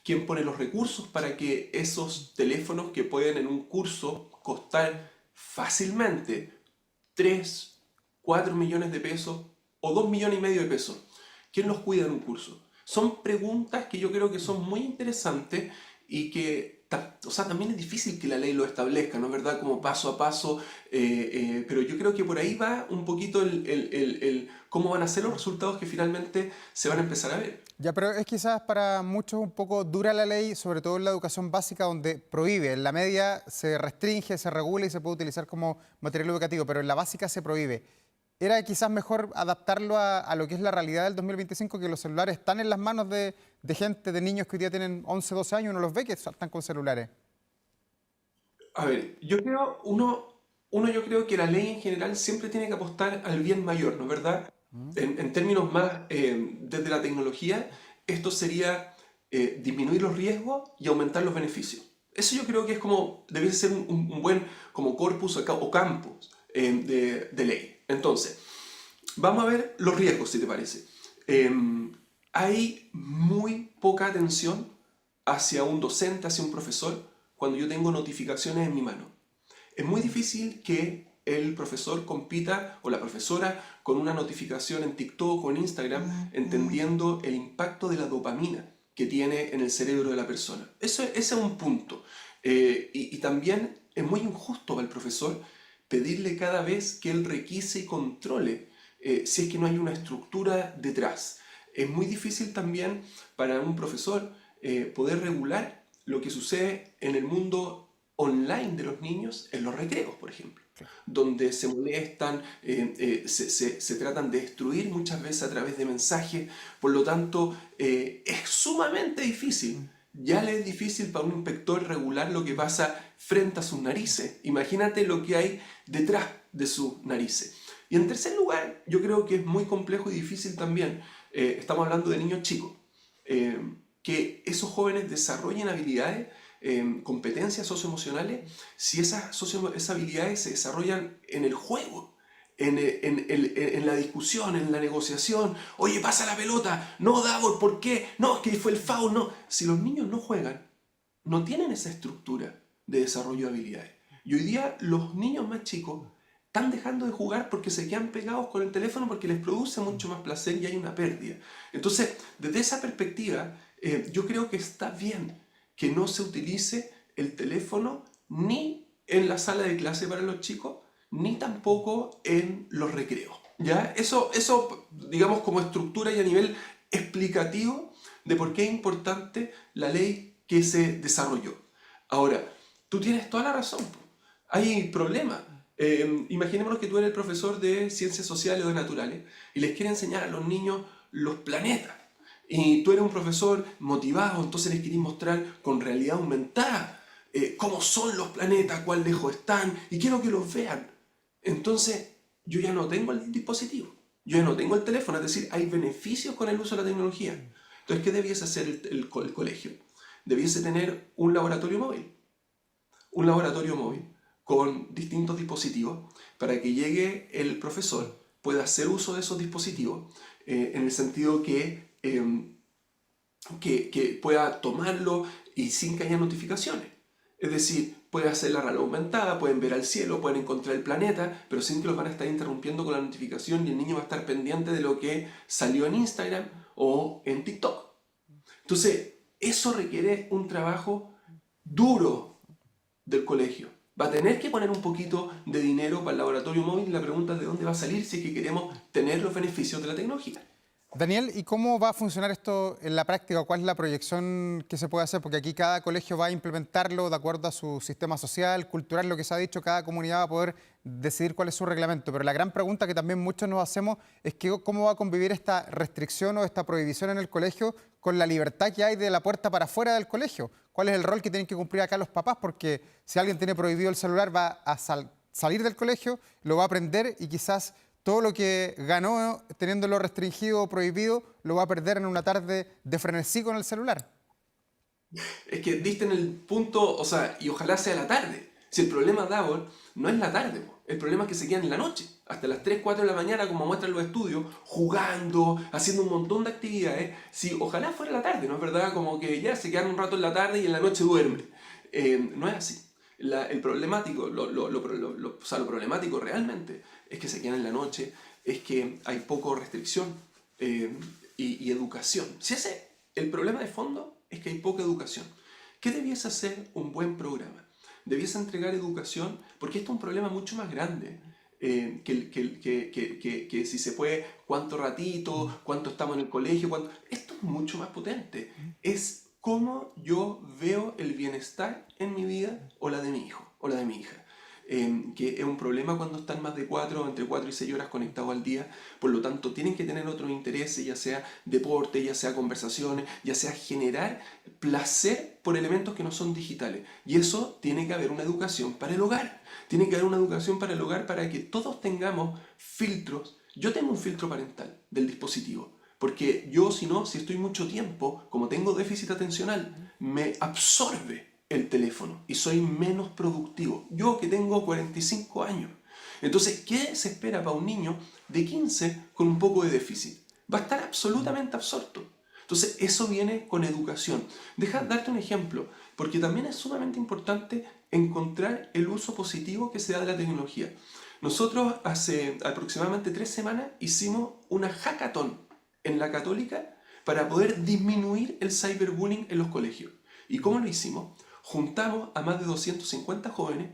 ¿Quién pone los recursos para que esos teléfonos que pueden en un curso costar fácilmente 3, 4 millones de pesos o 2,5 millones de pesos? ¿Quién los cuida en un curso? Son preguntas que yo creo que son muy interesantes y que, o sea, también es difícil que la ley lo establezca, ¿no es verdad? Como paso a paso, pero yo creo que por ahí va un poquito el cómo van a ser los resultados que finalmente se van a empezar a ver. Ya, pero es quizás para muchos un poco dura la ley, sobre todo en la educación básica, donde prohíbe. En la media se restringe, se regula y se puede utilizar como material educativo, pero en la básica se prohíbe. ¿Era quizás mejor adaptarlo a lo que es la realidad del 2025, que los celulares están en las manos de gente, de niños que hoy día tienen 11, 12 años, uno los ve que están con celulares? A ver, yo creo, yo creo que la ley en general siempre tiene que apostar al bien mayor, ¿no es verdad? En términos más desde la tecnología, esto sería disminuir los riesgos y aumentar los beneficios. Eso yo creo que es como, debe ser un buen como corpus o campus de ley. Entonces, vamos a ver los riesgos, si te parece. Hay muy poca atención hacia un docente, hacia un profesor, cuando yo tengo notificaciones en mi mano. Es muy difícil que el profesor compita o la profesora con una notificación en TikTok o en Instagram, entendiendo el impacto de la dopamina que tiene en el cerebro de la persona. Ese es un punto. Y también es muy injusto para el profesor pedirle cada vez que él requise y controle si es que no hay una estructura detrás. Es muy difícil también para un profesor poder regular lo que sucede en el mundo online de los niños en los recreos, por ejemplo, donde se molestan, se tratan de destruir muchas veces a través de mensajes. Por lo tanto, es sumamente difícil. Ya le es difícil para un inspector regular lo que pasa frente a sus narices. Imagínate lo que hay detrás de sus narices. Y en tercer lugar, yo creo que es muy complejo y difícil también. Estamos hablando de niños chicos. Que esos jóvenes desarrollen habilidades, competencias socioemocionales, si esas habilidades se desarrollan en el juego, en la discusión, en la negociación. Oye, pasa la pelota. No, Davor, ¿por qué? No, es que fue el foul. No. Si los niños no juegan, no tienen esa estructura de desarrollo de habilidades. Y hoy día los niños más chicos están dejando de jugar porque se quedan pegados con el teléfono porque les produce mucho más placer y hay una pérdida. Entonces, desde esa perspectiva, yo creo que está bien que no se utilice el teléfono ni en la sala de clase para los chicos, ni tampoco en los recreos. ¿Ya? Eso, digamos, como estructura y a nivel explicativo de por qué es importante la ley que se desarrolló. Ahora, tú tienes toda la razón. Hay problemas. Imaginémonos que tú eres el profesor de ciencias sociales o de naturales y les quieres enseñar a los niños los planetas. Y tú eres un profesor motivado, entonces les querés mostrar con realidad aumentada cómo son los planetas, cuán lejos están, y quiero que los vean. Entonces, yo ya no tengo el dispositivo, yo ya no tengo el teléfono, es decir, hay beneficios con el uso de la tecnología. Entonces, ¿qué debiese hacer el colegio? Debiese tener un laboratorio móvil. Un laboratorio móvil con distintos dispositivos para que llegue el profesor, pueda hacer uso de esos dispositivos en el sentido que pueda tomarlo y sin que haya notificaciones. Es decir, puede hacer la realidad aumentada, pueden ver al cielo, pueden encontrar el planeta, pero sin que los van a estar interrumpiendo con la notificación y el niño va a estar pendiente de lo que salió en Instagram o en TikTok. Entonces, eso requiere un trabajo duro del colegio. Va a tener que poner un poquito de dinero para el laboratorio móvil y la pregunta es de dónde va a salir si es que queremos tener los beneficios de la tecnología. Daniel, ¿y cómo va a funcionar esto en la práctica? ¿Cuál es la proyección que se puede hacer? Porque aquí cada colegio va a implementarlo de acuerdo a su sistema social, cultural, lo que se ha dicho, cada comunidad va a poder decidir cuál es su reglamento. Pero la gran pregunta que también muchos nos hacemos es que cómo va a convivir esta restricción o esta prohibición en el colegio con la libertad que hay de la puerta para afuera del colegio. ¿Cuál es el rol que tienen que cumplir acá los papás? Porque si alguien tiene prohibido el celular va a salir del colegio, lo va a aprender y quizás todo lo que ganó teniéndolo restringido o prohibido lo va a perder en una tarde de frenesí con el celular. Es que diste en el punto, o sea, y ojalá sea la tarde. Si el problema, Davor, no es la tarde, el problema es que se quedan en la noche, hasta las 3, 4 de la mañana, como muestran los estudios, jugando, haciendo un montón de actividades. Si ojalá fuera la tarde, ¿no es verdad? Como que ya se quedan un rato en la tarde y en la noche duermen. No es así. El problemático, o sea, lo problemático realmente es que se quedan en la noche, es que hay poco restricción y educación. Si ese el problema de fondo es que hay poca educación. ¿Qué debiese hacer un buen programa? Debiese entregar educación, porque esto es un problema mucho más grande. Que si se puede, cuánto ratito, cuánto estamos en el colegio, esto es mucho más potente. Es cómo yo veo el bienestar en mi vida o la de mi hijo o la de mi hija. Que es un problema cuando están más de entre 4 y 6 horas conectados al día. Por lo tanto, tienen que tener otros intereses, ya sea deporte, ya sea conversaciones, ya sea generar placer por elementos que no son digitales. Y eso tiene que haber una educación para el hogar. Tiene que haber una educación para el hogar para que todos tengamos filtros. Yo tengo un filtro parental del dispositivo. Porque yo, si estoy mucho tiempo, como tengo déficit atencional, me absorbe el teléfono y soy menos productivo. Yo que tengo 45 años. Entonces, ¿qué se espera para un niño de 15 con un poco de déficit? Va a estar absolutamente absorto. Entonces, eso viene con educación. Deja darte un ejemplo, porque también es sumamente importante encontrar el uso positivo que se da de la tecnología. Nosotros hace aproximadamente 3 semanas hicimos una hackathon en la Católica para poder disminuir el cyberbullying en los colegios. ¿Y cómo lo hicimos? Juntamos a más de 250 jóvenes,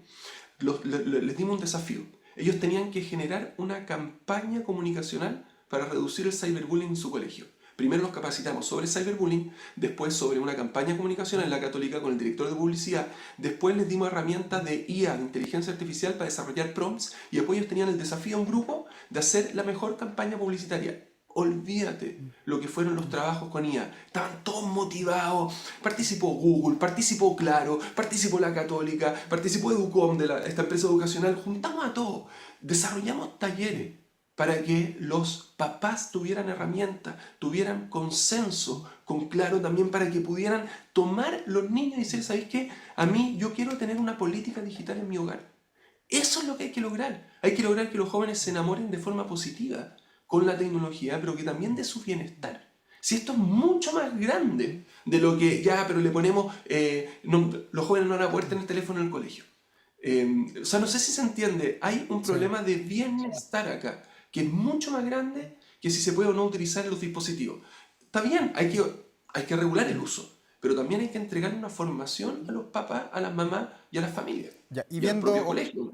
les dimos un desafío. Ellos tenían que generar una campaña comunicacional para reducir el cyberbullying en su colegio. Primero los capacitamos sobre cyberbullying, después sobre una campaña comunicacional en la Católica con el director de publicidad, después les dimos herramientas de IA, de inteligencia artificial, para desarrollar prompts, y después ellos tenían el desafío en grupo de hacer la mejor campaña publicitaria. Olvídate lo que fueron los trabajos con IA. Estaban todos motivados. Participó Google, participó Claro, participó la Católica, participó Educom, esta empresa educacional. Juntamos a todos. Desarrollamos talleres para que los papás tuvieran herramientas, tuvieran consenso con Claro también, para que pudieran tomar los niños y decir, ¿sabéis qué? Yo quiero tener una política digital en mi hogar. Eso es lo que hay que lograr. Hay que lograr que los jóvenes se enamoren de forma positiva con la tecnología, pero que también de su bienestar. Si esto es mucho más grande de lo que pero le ponemos, los jóvenes no van a poder tener teléfono en el colegio. O sea, no sé si se entiende, hay un problema de bienestar acá, que es mucho más grande que si se puede o no utilizar los dispositivos. Está bien, hay que regular el uso, pero también hay que entregar una formación a los papás, a las mamás y a las familias. Ya, Y al propio colegio.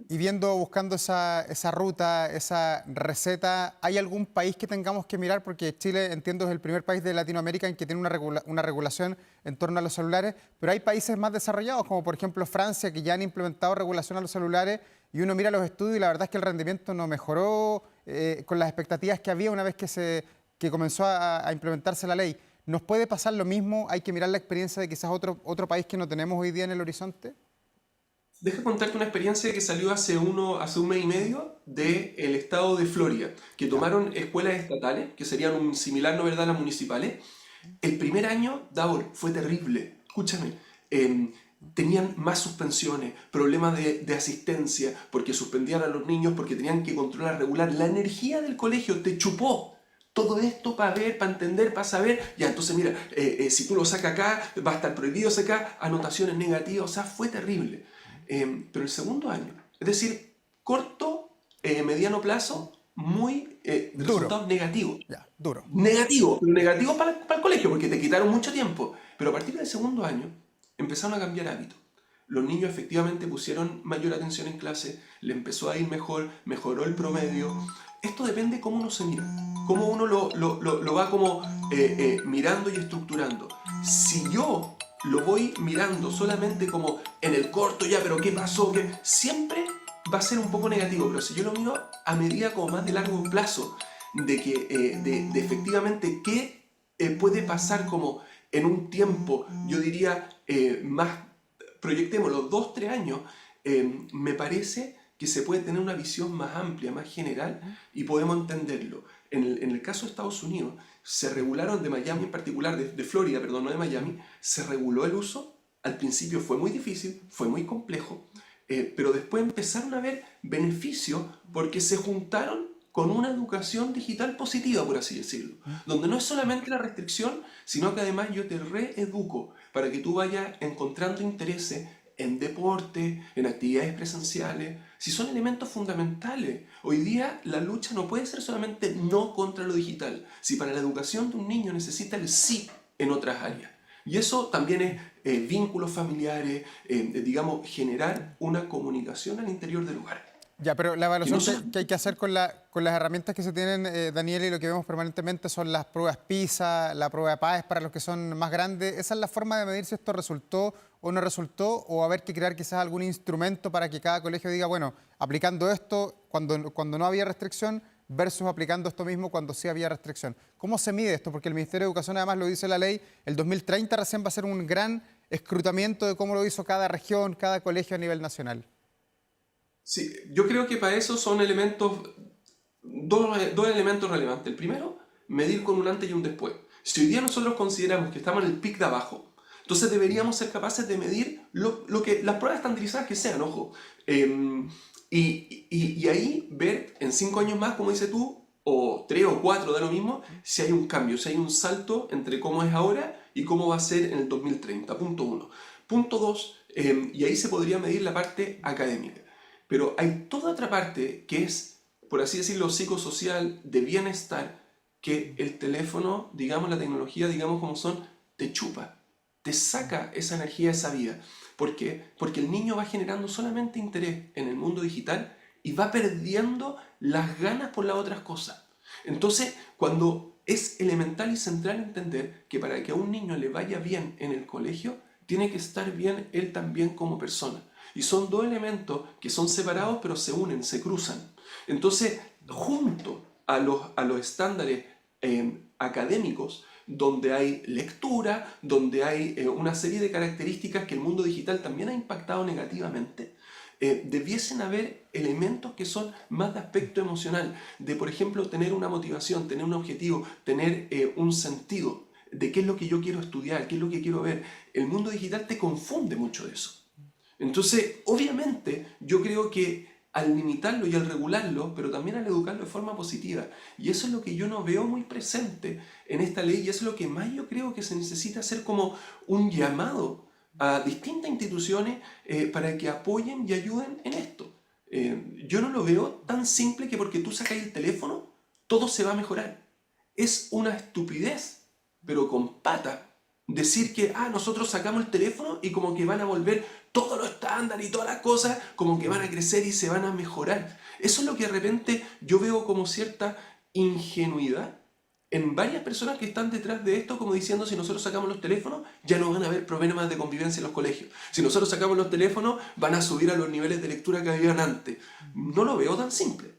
buscando esa ruta, esa receta, ¿hay algún país que tengamos que mirar? Porque Chile, entiendo, es el primer país de Latinoamérica en que tiene una regulación en torno a los celulares, pero hay países más desarrollados, como por ejemplo Francia, que ya han implementado regulación a los celulares, y uno mira los estudios y la verdad es que el rendimiento no mejoró con las expectativas que había una vez que comenzó a implementarse la ley. ¿Nos puede pasar lo mismo? ¿Hay que mirar la experiencia de quizás otro país que no tenemos hoy día en el horizonte? Deja contarte una experiencia que salió hace un mes y medio del estado de Florida, que Ya. tomaron escuelas estatales, que serían un similar, ¿no verdad?, a las municipales. El primer año, Davor, fue terrible. Escúchame, tenían más suspensiones, problemas de asistencia, porque suspendían a los niños, porque tenían que controlar, regular. La energía del colegio te chupó. Todo esto para ver, para entender, para saber. Ya, entonces mira, si tú lo sacas acá, va a estar prohibido sacar anotaciones negativas. O sea, fue terrible. Pero el segundo año, es decir, corto, mediano plazo, muy Duro. resultados negativos. Ya, duro. Negativo para el colegio, porque te quitaron mucho tiempo. Pero a partir del segundo año empezaron a cambiar hábitos. Los niños efectivamente pusieron mayor atención en clase, le empezó a ir mejor, mejoró el promedio. Esto depende de cómo uno se mira, cómo uno lo va como mirando y estructurando. Si yo lo voy mirando solamente como en el corto ya, pero ¿qué pasó? ¿Qué? Siempre va a ser un poco negativo, pero si yo lo miro a medida como más de largo plazo, de que de efectivamente qué puede pasar como en un tiempo, yo diría, más, proyectémoslo, 2, 3 años, me parece que se puede tener una visión más amplia, más general, y podemos entenderlo. En el caso de Estados Unidos, se regularon de Miami en particular, de Florida, perdón, no de Miami, se reguló el uso. Al principio fue muy difícil, fue muy complejo, pero después empezaron a ver beneficios porque se juntaron con una educación digital positiva, por así decirlo, donde no es solamente la restricción, sino que además yo te reeduco para que tú vayas encontrando intereses en deporte, en actividades presenciales, si son elementos fundamentales. Hoy día la lucha no puede ser solamente no contra lo digital, si para la educación de un niño necesita el sí en otras áreas. Y eso también es vínculos familiares, digamos, generar una comunicación al interior del hogar. Ya, pero la Y no evaluación solo- que hay que hacer con las herramientas que se tienen, Daniel, y lo que vemos permanentemente son las pruebas PISA, la prueba de PAES para los que son más grandes. ¿Esa es la forma de medir si esto resultó o no resultó? ¿O haber que crear quizás algún instrumento para que cada colegio diga, bueno, aplicando esto cuando no había restricción versus aplicando esto mismo cuando sí había restricción? ¿Cómo se mide esto? Porque el Ministerio de Educación además lo dice la ley, el 2030 recién va a ser un gran escrutamiento de cómo lo hizo cada región, cada colegio a nivel nacional. Sí, yo creo que para eso son dos elementos relevantes. El primero, medir con un antes y un después. Si hoy día nosotros consideramos que estamos en el pic de abajo, entonces deberíamos ser capaces de medir lo que las pruebas estandarizadas que sean, ojo. Y ahí ver en 5 años más, como dices tú, o 3 o 4, da lo mismo, si hay un cambio, si hay un salto entre cómo es ahora y cómo va a ser en el 2030. Punto 1. Punto 2, y ahí se podría medir la parte académica. Pero hay toda otra parte que es, por así decirlo, psicosocial, de bienestar, que el teléfono, digamos, la tecnología, digamos como son, te chupa, te saca esa energía, esa vida. ¿Por qué? Porque el niño va generando solamente interés en el mundo digital y va perdiendo las ganas por las otras cosas. Entonces, cuando es elemental y central entender que para que a un niño le vaya bien en el colegio, tiene que estar bien él también como persona. Y son dos elementos que son separados pero se unen, se cruzan. Entonces, junto a los estándares académicos, donde hay lectura, donde hay una serie de características que el mundo digital también ha impactado negativamente, debiesen haber elementos que son más de aspecto emocional, de por ejemplo tener una motivación, tener un objetivo, tener un sentido de qué es lo que yo quiero estudiar, qué es lo que quiero ver. El mundo digital te confunde mucho de eso. Entonces, obviamente, yo creo que al limitarlo y al regularlo, pero también al educarlo de forma positiva. Y eso es lo que yo no veo muy presente en esta ley y eso es lo que más yo creo que se necesita hacer como un llamado a distintas instituciones para que apoyen y ayuden en esto. Yo no lo veo tan simple que porque tú sacas el teléfono, todo se va a mejorar. Es una estupidez, pero con pata, decir que nosotros sacamos el teléfono y como que van a volver todos los estándares y todas las cosas, como que van a crecer y se van a mejorar. Eso es lo que de repente yo veo como cierta ingenuidad en varias personas que están detrás de esto, como diciendo, si nosotros sacamos los teléfonos, ya no van a haber problemas de convivencia en los colegios. Si nosotros sacamos los teléfonos, van a subir a los niveles de lectura que habían antes. No lo veo tan simple.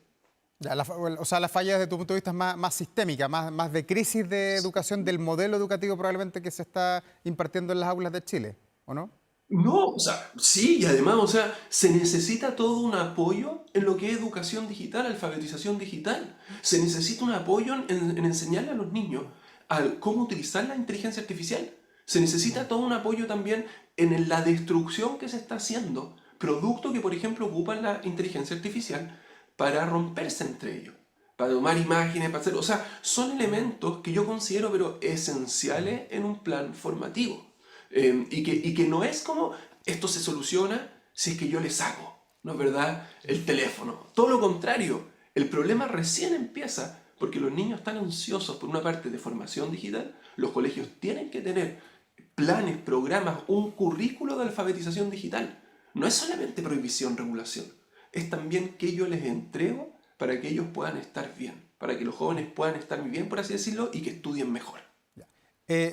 Ya, o sea, la falla desde tu punto de vista es más sistémica, más de crisis de educación del modelo educativo probablemente que se está impartiendo en las aulas de Chile, ¿o no? No, o sea, sí, y además, o sea, se necesita todo un apoyo en lo que es educación digital, alfabetización digital. Se necesita un apoyo en enseñarle a los niños a cómo utilizar la inteligencia artificial. Se necesita todo un apoyo también en la destrucción que se está haciendo, producto que, por ejemplo, ocupan la inteligencia artificial para romperse entre ellos, para tomar imágenes, para hacer... O sea, son elementos que yo considero pero esenciales en un plan formativo. Y que no es como esto se soluciona si es que yo le saco, ¿no es verdad?, el teléfono. Todo lo contrario, el problema recién empieza porque los niños están ansiosos por una parte de formación digital. Los colegios tienen que tener planes, programas, un currículo de alfabetización digital. No es solamente prohibición, regulación, es también que yo les entrego para que ellos puedan estar bien, para que los jóvenes puedan estar bien, por así decirlo, y que estudien mejor.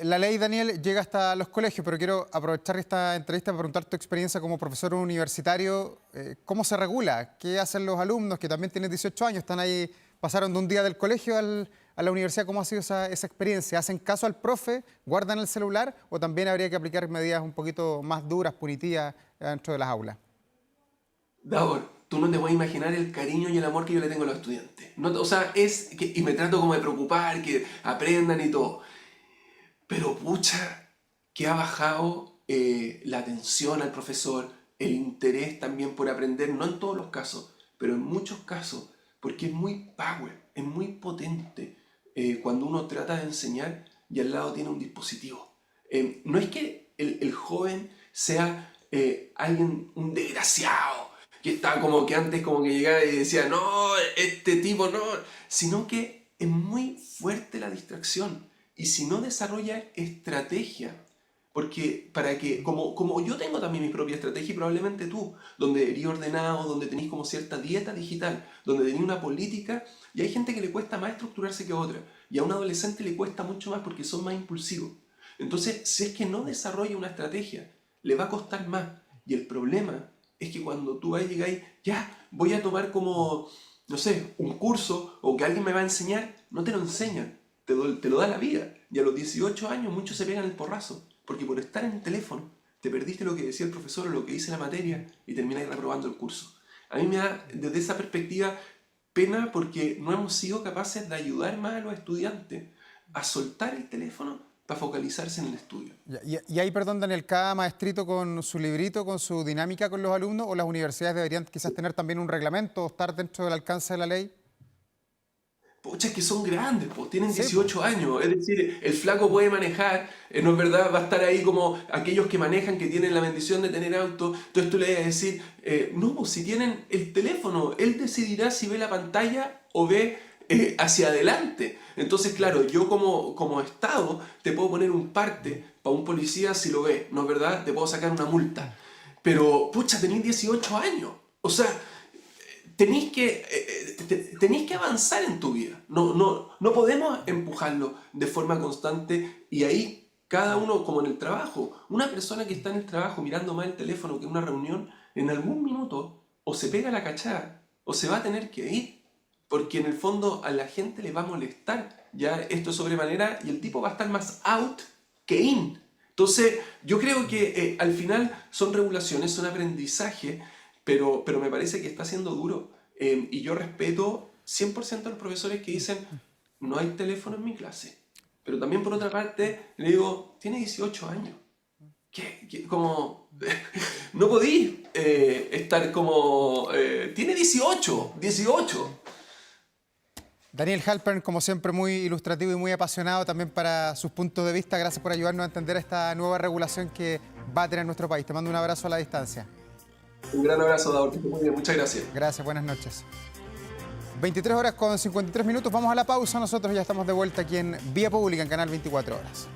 La ley, Daniel, llega hasta los colegios, pero quiero aprovechar esta entrevista para preguntar tu experiencia como profesor universitario. ¿Cómo se regula? ¿Qué hacen los alumnos que también tienen 18 años? Están ahí, pasaron de un día del colegio a la universidad. ¿Cómo ha sido esa experiencia? ¿Hacen caso al profe? ¿Guardan el celular? ¿O también habría que aplicar medidas un poquito más duras, punitivas dentro de las aulas? Davor, tú no te puedes imaginar el cariño y el amor que yo le tengo a los estudiantes. No, o sea, y me trato como de preocupar, que aprendan y todo. Pero pucha, que ha bajado la atención al profesor, el interés también por aprender, no en todos los casos, pero en muchos casos, porque es muy power, es muy potente cuando uno trata de enseñar y al lado tiene un dispositivo. No es que el joven sea alguien, un desgraciado, que está como que antes como que llegaba y decía, no, este tipo no, sino que es muy fuerte la distracción. Y si no desarrolla estrategia, porque para que, como yo tengo también mi propia estrategia y probablemente tú, donde eres ordenado, donde tenéis como cierta dieta digital, donde tenéis una política, y hay gente que le cuesta más estructurarse que a otra, y a un adolescente le cuesta mucho más porque son más impulsivos. Entonces, si es que no desarrolla una estrategia, le va a costar más. Y el problema es que cuando tú llegáis, ya, voy a tomar como, no sé, un curso, o que alguien me va a enseñar, no te lo enseñan. Te lo da la vida. Y a los 18 años muchos se pegan el porrazo. Porque por estar en el teléfono te perdiste lo que decía el profesor o lo que dice la materia y termináis reprobando el curso. A mí me da desde esa perspectiva pena porque no hemos sido capaces de ayudar más a los estudiantes a soltar el teléfono para focalizarse en el estudio. Y ahí, perdón, Daniel, cada maestrito con su librito, con su dinámica con los alumnos, o las universidades deberían quizás tener también un reglamento o estar dentro del alcance de la ley. Pucha, es que son grandes, pues, tienen 18 años, es decir, el flaco puede manejar, no es verdad, va a estar ahí como aquellos que manejan, que tienen la bendición de tener auto, entonces tú le vas a decir, no, pues si tienen el teléfono, él decidirá si ve la pantalla o ve hacia adelante. Entonces, claro, yo como Estado te puedo poner un parte para un policía si lo ve, ¿no es verdad? Te puedo sacar una multa, pero pucha, tenés 18 años, o sea... Tenéis que avanzar en tu vida. No podemos empujarlo de forma constante y ahí cada uno, como en el trabajo, una persona que está en el trabajo mirando más el teléfono que en una reunión, en algún minuto o se pega la cachada o se va a tener que ir, porque en el fondo a la gente le va a molestar ya esto sobremanera y el tipo va a estar más out que in. Entonces yo creo que al final son regulaciones, son aprendizaje. Pero me parece que está siendo duro. Y yo respeto 100% a los profesores que dicen, no hay teléfono en mi clase. Pero también por otra parte, le digo, tiene 18 años. Como, no podí estar como, tiene 18. Daniel Halpern, como siempre, muy ilustrativo y muy apasionado también para sus puntos de vista. Gracias por ayudarnos a entender esta nueva regulación que va a tener nuestro país. Te mando un abrazo a la distancia. Un gran abrazo, Davor, que estés muy bien. Muchas gracias. Gracias, buenas noches. 23 horas con 53 minutos. Vamos a la pausa. Nosotros ya estamos de vuelta aquí en Vía Pública, en Canal 24 Horas.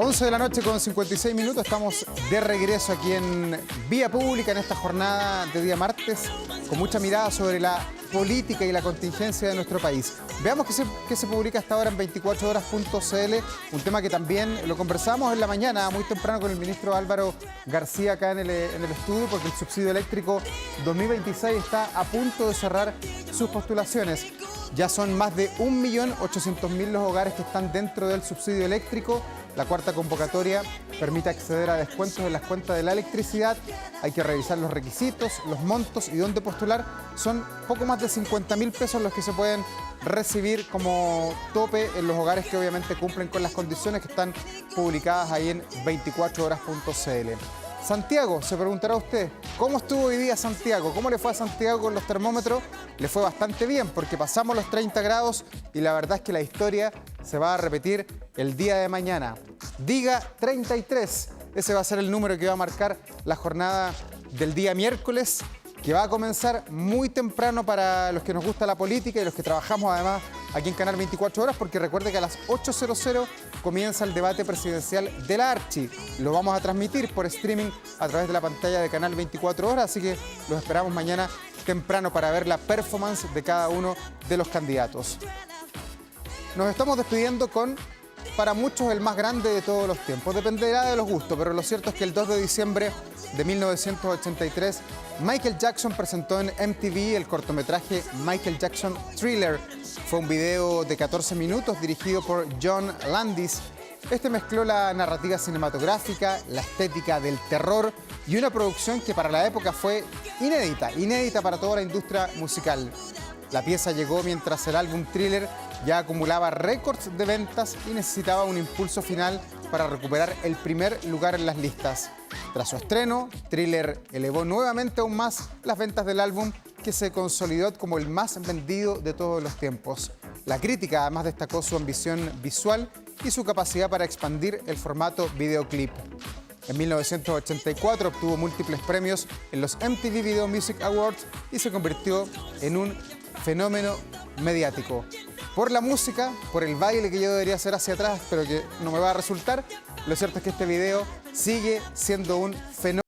11 de la noche con 56 minutos, estamos de regreso aquí en Vía Pública en esta jornada de día martes, con mucha mirada sobre la política y la contingencia de nuestro país. Veamos qué se publica hasta ahora en 24horas.cl, un tema que también lo conversamos en la mañana, muy temprano, con el ministro Álvaro García acá en el estudio, porque el subsidio eléctrico 2026 está a punto de cerrar sus postulaciones. Ya son más de 1.800.000 los hogares que están dentro del subsidio eléctrico. La cuarta convocatoria permite acceder a descuentos en las cuentas de la electricidad. Hay que revisar los requisitos, los montos y dónde postular. Son poco más de 50.000 pesos los que se pueden recibir como tope en los hogares que obviamente cumplen con las condiciones que están publicadas ahí en 24horas.cl. Santiago, se preguntará usted, ¿cómo estuvo hoy día Santiago? ¿Cómo le fue a Santiago con los termómetros? Le fue bastante bien, porque pasamos los 30 grados y la verdad es que la historia se va a repetir el día de mañana. Diga 33, ese va a ser el número que va a marcar la jornada del día miércoles, que va a comenzar muy temprano para los que nos gusta la política y los que trabajamos además aquí en Canal 24 Horas, porque recuerde que a las 8:00 comienza el debate presidencial de la Archi. Lo vamos a transmitir por streaming a través de la pantalla de Canal 24 Horas, así que los esperamos mañana temprano para ver la performance de cada uno de los candidatos. Nos estamos despidiendo con, para muchos, el más grande de todos los tiempos. Dependerá de los gustos, pero lo cierto es que el 2 de diciembre de 1983, Michael Jackson presentó en MTV el cortometraje Michael Jackson Thriller. Fue un video de 14 minutos dirigido por John Landis. Este mezcló la narrativa cinematográfica, la estética del terror y una producción que para la época fue inédita para toda la industria musical. La pieza llegó mientras el álbum Thriller ya acumulaba récords de ventas y necesitaba un impulso final para recuperar el primer lugar en las listas. Tras su estreno, Thriller elevó nuevamente aún más las ventas del álbum, que se consolidó como el más vendido de todos los tiempos. La crítica además destacó su ambición visual y su capacidad para expandir el formato videoclip. En 1984 obtuvo múltiples premios en los MTV Video Music Awards y se convirtió en un fenómeno mediático. Por la música, por el baile que yo debería hacer hacia atrás, pero que no me va a resultar, lo cierto es que este video sigue siendo un fenómeno.